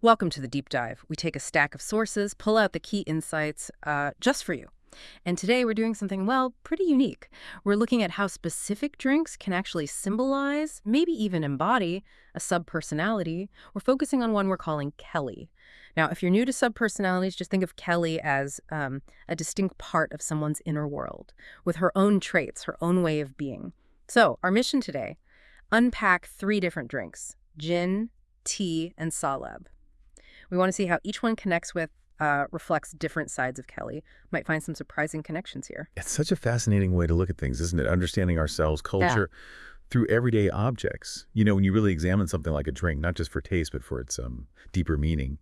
Welcome to the deep dive. We take a stack of sources, pull out the key insights just for you. And today we're doing something, well, pretty unique. We're looking at how specific drinks can actually symbolize, maybe even embody, a subpersonality. We're focusing on one we're calling Kelly. Now, if you're new to subpersonalities, just think of Kelly as a distinct part of someone's inner world, with her own traits, her own way of being. So, our mission today, unpack 3 different drinks: gin, tea, and saleb. We want to see how each one connects with, reflects different sides of Kelly. Might find some surprising connections here. It's such a fascinating way to look at things, isn't it? Understanding ourselves, culture, through everyday objects. You know, when you really examine something like a drink, not just for taste, but for its deeper meaning,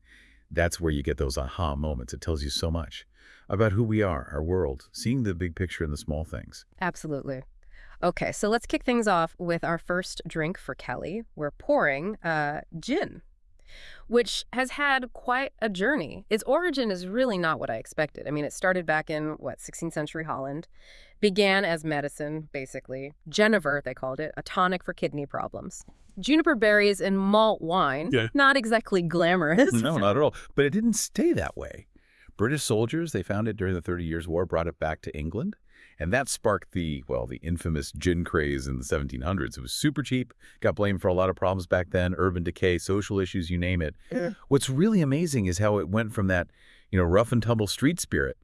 that's where you get those aha moments. It tells you so much about who we are, our world, seeing the big picture in the small things. Absolutely. Okay, so let's kick things off with our first drink for Kelly. We're pouring gin, which has had quite a journey. Its origin is really not what I expected. I mean, it started back in, 16th century Holland, began as medicine, basically. Genever, they called it, a tonic for kidney problems. Juniper berries and malt wine, not exactly glamorous. No, not at all. But it didn't stay that way. British soldiers, they found it during the 30 Years' War, brought it back to England. And that sparked the infamous gin craze in the 1700s. It was super cheap, got blamed for a lot of problems back then, urban decay, social issues, you name it. What's really amazing is how it went from that, rough and tumble street spirit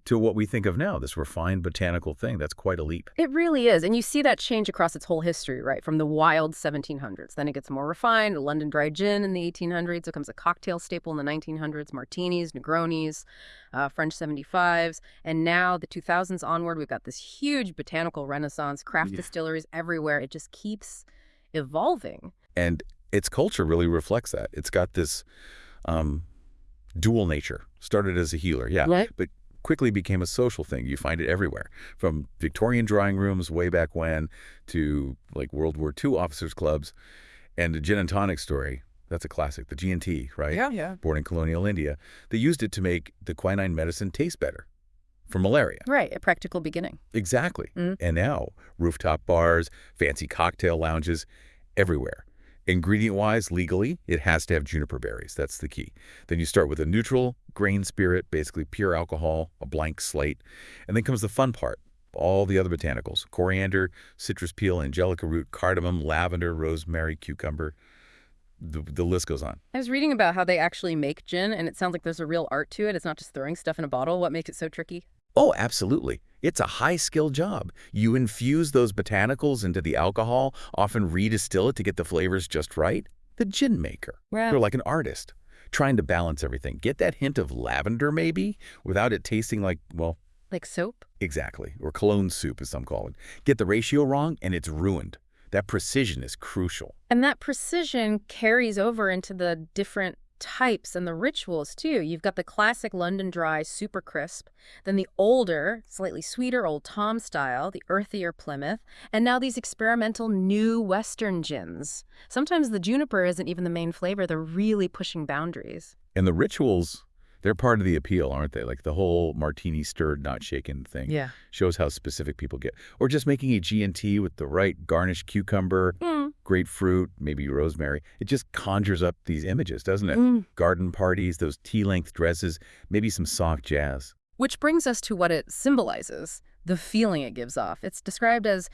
to what we think of now, this refined botanical thing. That's quite a leap. It really is. And you see that change across its whole history, right? From the wild 1700s. Then it gets more refined. London dry gin in the 1800s becomes a cocktail staple in the 1900s. Martinis, Negronis, French 75s. And now the 2000s onward, we've got this huge botanical renaissance, craft distilleries everywhere. It just keeps evolving. And its culture really reflects that. It's got this dual nature. Started as a healer, Right. but quickly became a social thing. You find it everywhere, from Victorian drawing rooms way back when to like World War II officers' clubs. And the gin and tonic story, that's a classic, the G&T, right? Yeah. Born in colonial India. They used it to make the quinine medicine taste better for malaria. Right, a practical beginning. Exactly. And now, rooftop bars, fancy cocktail lounges, everywhere. Ingredient-wise, legally, it has to have juniper berries. That's the key. Then you start with a neutral grain spirit, basically pure alcohol, a blank slate. And then comes the fun part, all the other botanicals: coriander, citrus peel, angelica root, cardamom, lavender, rosemary, cucumber. The list goes on. I was reading about how they actually make gin, and it sounds like there's a real art to it. It's not just throwing stuff in a bottle. What makes it so tricky? Oh, absolutely. It's a high-skill job. You infuse those botanicals into the alcohol, often redistill it to get the flavors just right. The gin maker. Wow. They're like an artist, trying to balance everything. Get that hint of lavender, maybe, without it tasting like, Like soap? exactly, or cologne soup, as some call it. Get the ratio wrong, and it's ruined. That precision is crucial. And that precision carries over into the different types and the rituals, too. You've got the classic London Dry, super crisp, then the older, slightly sweeter Old Tom style, the earthier Plymouth, and now these experimental new Western gins. Sometimes the juniper isn't even the main flavor. They're really pushing boundaries. And the rituals, they're part of the appeal, aren't they? Like the whole martini stirred, not shaken thing. Yeah. Shows how specific people get. Or just making a G&T with the right garnished cucumber, grapefruit, maybe rosemary. It just conjures up these images, doesn't it? Garden parties, those tea-length dresses, maybe some soft jazz. Which brings us to what it symbolizes, the feeling it gives off. It's described as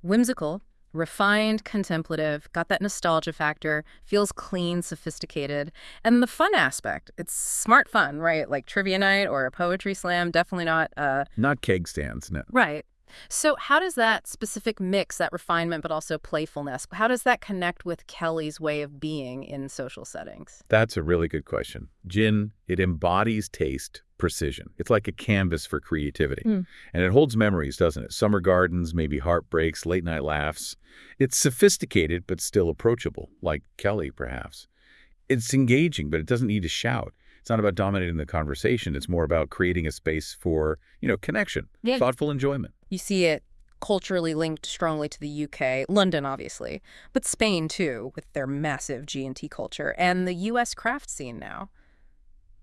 whimsical, refined, contemplative, got that nostalgia factor, feels clean, sophisticated. And the fun aspect, it's smart fun, right? Like trivia night or a poetry slam, definitely not... Not keg stands, no. Right. So how does that specific mix, that refinement, but also playfulness, how does that connect with Kelly's way of being in social settings? That's a really good question. Gin, it embodies taste, precision. It's like a canvas for creativity. And it holds memories, doesn't it? Summer gardens, maybe heartbreaks, late night laughs. It's sophisticated, but still approachable, like Kelly, perhaps. It's engaging, but it doesn't need to shout. It's not about dominating the conversation. It's more about creating a space for, connection, thoughtful enjoyment. You see it culturally linked strongly to the UK, London, obviously, but Spain, too, with their massive G&T culture, and the US craft scene now.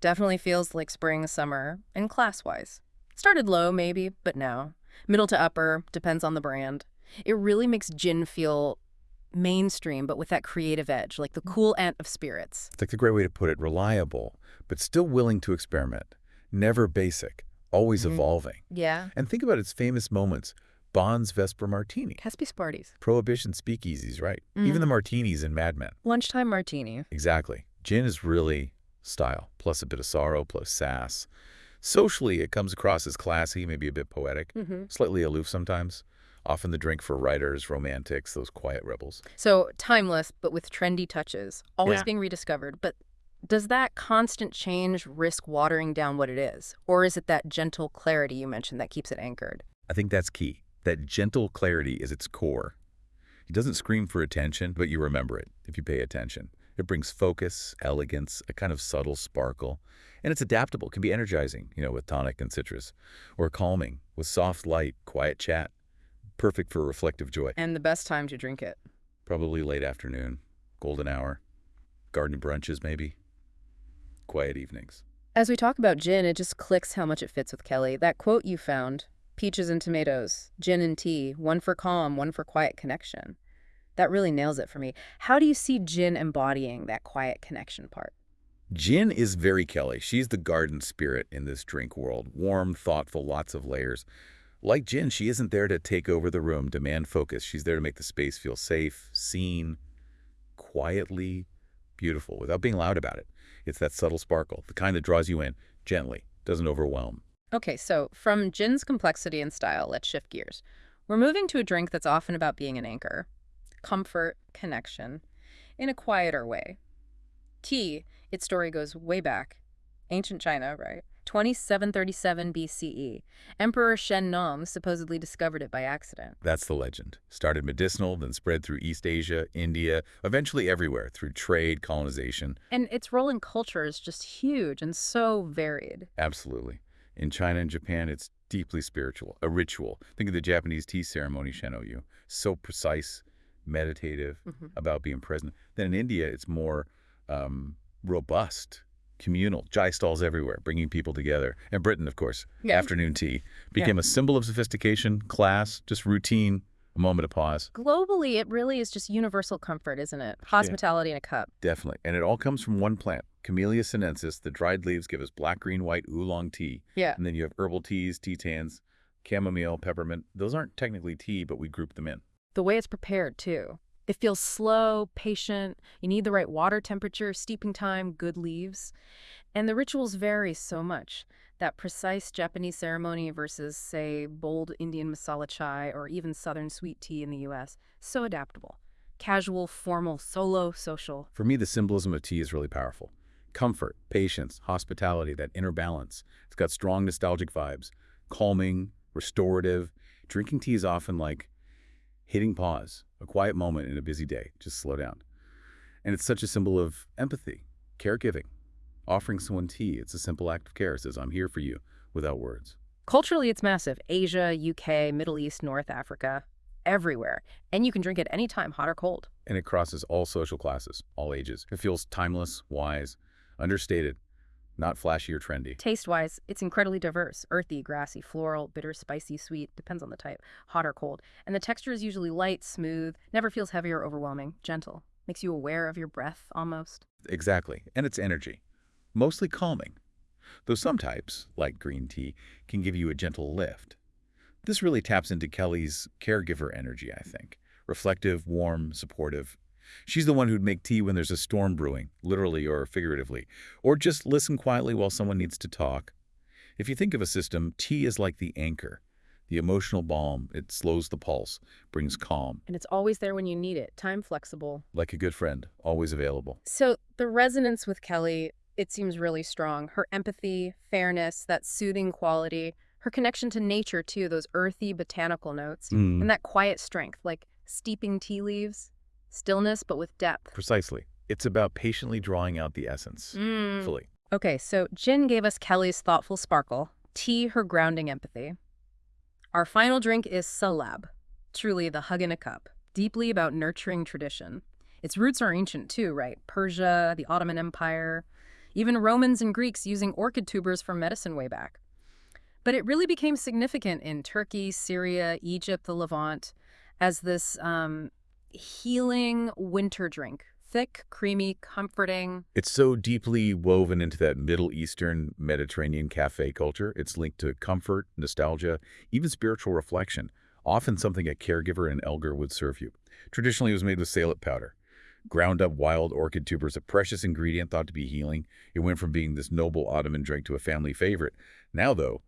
Definitely feels like spring, summer, and class-wise. Started low, maybe, but now. Middle to upper, depends on the brand. It really makes gin feel mainstream, but with that creative edge, like the cool aunt of spirits. It's like a great way to put it, reliable, but still willing to experiment. Never basic, always evolving. Yeah. And think about its famous moments. Bond's Vesper Martini. Caspy Sparties. Prohibition speakeasies, right? Even the martinis in Mad Men. Lunchtime martini. Exactly. Gin is really style, plus a bit of sorrow, plus sass. Socially, it comes across as classy, maybe a bit poetic, slightly aloof sometimes. Often the drink for writers, romantics, those quiet rebels. So timeless, but with trendy touches, always Yeah. being rediscovered. But does that constant change risk watering down what it is? Or is it that gentle clarity you mentioned that keeps it anchored? I think that's key. That gentle clarity is its core. It doesn't scream for attention, but you remember it if you pay attention. It brings focus, elegance, a kind of subtle sparkle. And it's adaptable, can be energizing, with tonic and citrus, or calming with soft light, quiet chat. Perfect for reflective joy. And the best time to drink it. Probably late afternoon, golden hour, garden brunches maybe, quiet evenings. As we talk about gin, it just clicks how much it fits with Kelly. That quote you found, peaches and tomatoes, gin and tea, one for calm, one for quiet connection. That really nails it for me. How do you see gin embodying that quiet connection part? Gin is very Kelly. She's the garden spirit in this drink world. Warm, thoughtful, lots of layers. Like gin, she isn't there to take over the room, demand focus. She's there to make the space feel safe, seen, quietly beautiful, without being loud about it. It's that subtle sparkle, the kind that draws you in, gently, doesn't overwhelm. Okay, so from gin's complexity and style, let's shift gears. We're moving to a drink that's often about being an anchor, comfort, connection, in a quieter way. Tea, its story goes way back. Ancient China, right? 2737 BCE. Emperor Shen Nong supposedly discovered it by accident. That's the legend. Started medicinal, then spread through East Asia, India, eventually everywhere through trade, colonization. And its role in culture is just huge and so varied. Absolutely. In China and Japan, it's deeply spiritual, a ritual. Think of the Japanese tea ceremony, Shenoyu. So precise, meditative, about being present. Then in India, it's more robust, communal, chai stalls everywhere, bringing people together. And Britain, of course, afternoon tea became a symbol of sophistication, class, just routine, a moment of pause. Globally, it really is just universal comfort, isn't it? Hospitality in a cup. Definitely. And it all comes from one plant, Camellia sinensis. The dried leaves give us black, green, white oolong tea. Yeah. And then you have herbal teas, tea tans, chamomile, peppermint. Those aren't technically tea, but we group them in. The way it's prepared, too. It feels slow, patient. You need the right water temperature, steeping time, good leaves. And the rituals vary so much. That precise Japanese ceremony versus, say, bold Indian masala chai or even southern sweet tea in the U.S. So adaptable. Casual, formal, solo, social. For me, the symbolism of tea is really powerful. Comfort, patience, hospitality, that inner balance. It's got strong nostalgic vibes, calming, restorative. Drinking tea is often like hitting pause, a quiet moment in a busy day. Just slow down. And it's such a symbol of empathy, caregiving. Offering someone tea, it's a simple act of care. It says, I'm here for you, without words. Culturally, it's massive. Asia, UK, Middle East, North Africa, everywhere. And you can drink it anytime, hot or cold. And it crosses all social classes, all ages. It feels timeless, wise, understated, not flashy or trendy. Taste-wise, it's incredibly diverse. Earthy, grassy, floral, bitter, spicy, sweet, depends on the type, hot or cold. And the texture is usually light, smooth, never feels heavy or overwhelming, gentle. Makes you aware of your breath, almost. Exactly. And its energy. Mostly calming, though some types, like green tea, can give you a gentle lift. This really taps into Kelly's caregiver energy, I think. Reflective, warm, supportive. She's the one who'd make tea when there's a storm brewing, literally or figuratively, or just listen quietly while someone needs to talk. If you think of a system, tea is like the anchor, the emotional balm. It slows the pulse, brings calm. And it's always there when you need it, time flexible. Like a good friend, always available. So the resonance with Kelly, it seems really strong. Her empathy, fairness, that soothing quality, her connection to nature too, those earthy botanical notes, and that quiet strength, like steeping tea leaves, stillness but with depth. Precisely. It's about patiently drawing out the essence, fully. Okay, so gin gave us Kelly's thoughtful sparkle, tea her grounding empathy. Our final drink is salab, truly the hug in a cup, deeply about nurturing tradition. Its roots are ancient too, right? Persia, the Ottoman Empire, even Romans and Greeks using orchid tubers for medicine way back. But it really became significant in Turkey, Syria, Egypt, the Levant, as this healing winter drink. Thick, creamy, comforting. It's so deeply woven into that Middle Eastern Mediterranean cafe culture. It's linked to comfort, nostalgia, even spiritual reflection, often something a caregiver and elder would serve you. Traditionally, it was made with salep powder. Ground up wild orchid tubers, a precious ingredient thought to be healing. It went from being this noble Ottoman drink to a family favorite. Now, though,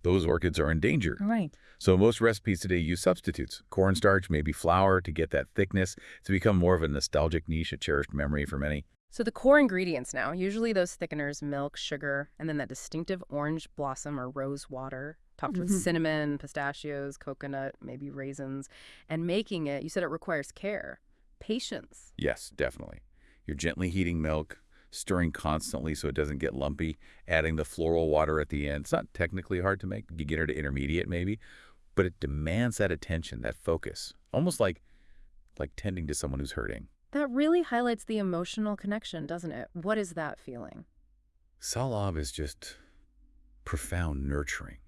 those orchids are in danger. Right. So most recipes today use substitutes. Cornstarch, maybe flour to get that thickness. It's become more of a nostalgic niche, a cherished memory for many. So the core ingredients now, usually those thickeners, milk, sugar, and then that distinctive orange blossom or rose water, topped with cinnamon, pistachios, coconut, maybe raisins. And making it, you said it requires care, patience. Yes, definitely. You're gently heating milk, stirring constantly so it doesn't get lumpy, adding the floral water at the end. It's not technically hard to make. You get her to intermediate maybe, but it demands that attention, that focus, almost like tending to someone who's hurting. That really highlights the emotional connection, doesn't it? What is that feeling? Salab is just profound nurturing,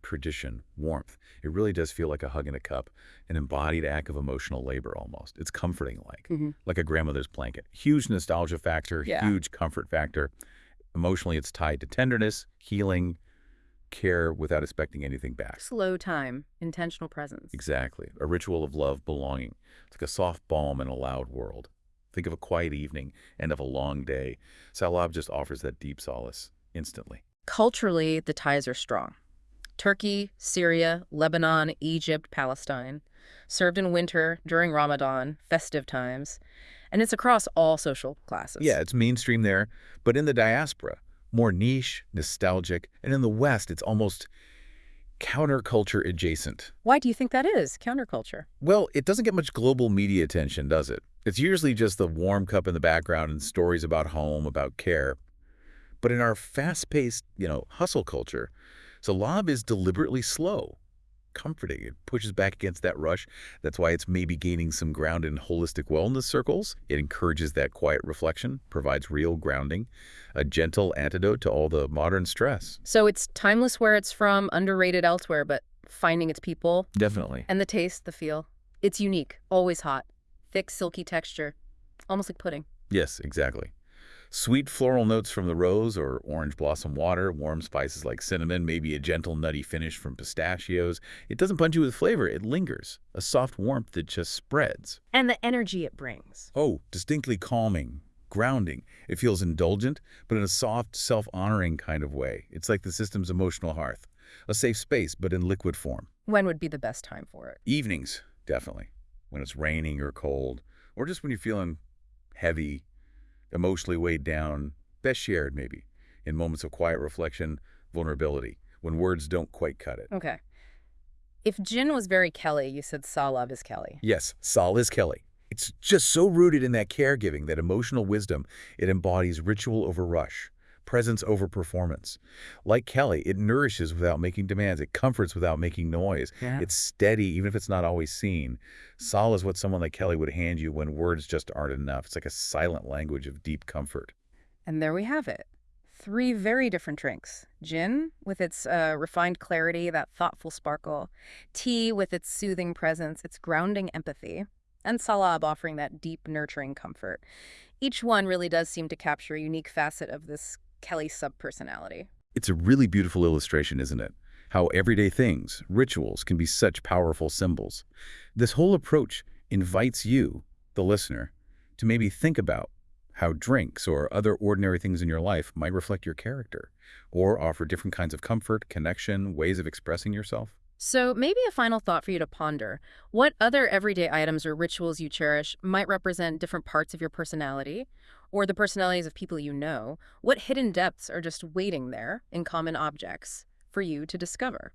tradition, warmth. It really does feel like a hug in a cup, an embodied act of emotional labor almost. It's comforting like a grandmother's blanket. Huge nostalgia factor, Yeah. huge comfort factor. Emotionally, it's tied to tenderness, healing, care without expecting anything back. Slow time, intentional presence. Exactly. A ritual of love, belonging. It's like a soft balm in a loud world. Think of a quiet evening, end of a long day. Salab just offers that deep solace instantly. Culturally, the ties are strong. Turkey, Syria, Lebanon, Egypt, Palestine. Served in winter, during Ramadan, festive times. And it's across all social classes. Yeah, it's mainstream there, but in the diaspora, more niche, nostalgic, and in the West, it's almost counterculture adjacent. Why do you think that is? Counterculture. Well, it doesn't get much global media attention, does it? It's usually just the warm cup in the background and stories about home, about care. But in our fast-paced, hustle culture, Salab is deliberately slow, comforting. It pushes back against that rush. That's why it's maybe gaining some ground in holistic wellness circles. It encourages that quiet reflection, provides real grounding, a gentle antidote to all the modern stress. So it's timeless where it's from, underrated elsewhere, but finding its people. Definitely. And the taste, the feel. It's unique, always hot. Thick, silky texture. Almost like pudding. Yes, exactly. Sweet floral notes from the rose or orange blossom water, warm spices like cinnamon, maybe a gentle nutty finish from pistachios. It doesn't punch you with flavor, it lingers. A soft warmth that just spreads. And the energy it brings. Oh, distinctly calming, grounding. It feels indulgent, but in a soft, self-honoring kind of way. It's like the system's emotional hearth. A safe space, but in liquid form. When would be the best time for it? Evenings, definitely. When it's raining or cold, or just when you're feeling heavy, emotionally weighed down, best shared maybe, in moments of quiet reflection, vulnerability, when words don't quite cut it. Okay. If gin was very Kelly, you said Salab is Kelly. Yes, Sal is Kelly. It's just so rooted in that caregiving, that emotional wisdom. It embodies ritual over rush, presence over performance. Like Kelly, it nourishes without making demands. It comforts without making noise. Yeah. It's steady, even if it's not always seen. Sal is what someone like Kelly would hand you when words just aren't enough. It's like a silent language of deep comfort. And there we have it. 3 very different drinks. Gin, with its refined clarity, that thoughtful sparkle. Tea, with its soothing presence, its grounding empathy. And Salab, offering that deep, nurturing comfort. Each one really does seem to capture a unique facet of this Kelly sub-personality. It's a really beautiful illustration, isn't it? How everyday things, rituals, can be such powerful symbols. This whole approach invites you, the listener, to maybe think about how drinks or other ordinary things in your life might reflect your character, or offer different kinds of comfort, connection, ways of expressing yourself. So maybe a final thought for you to ponder. What other everyday items or rituals you cherish might represent different parts of your personality, or the personalities of people you know? What hidden depths are just waiting there in common objects for you to discover?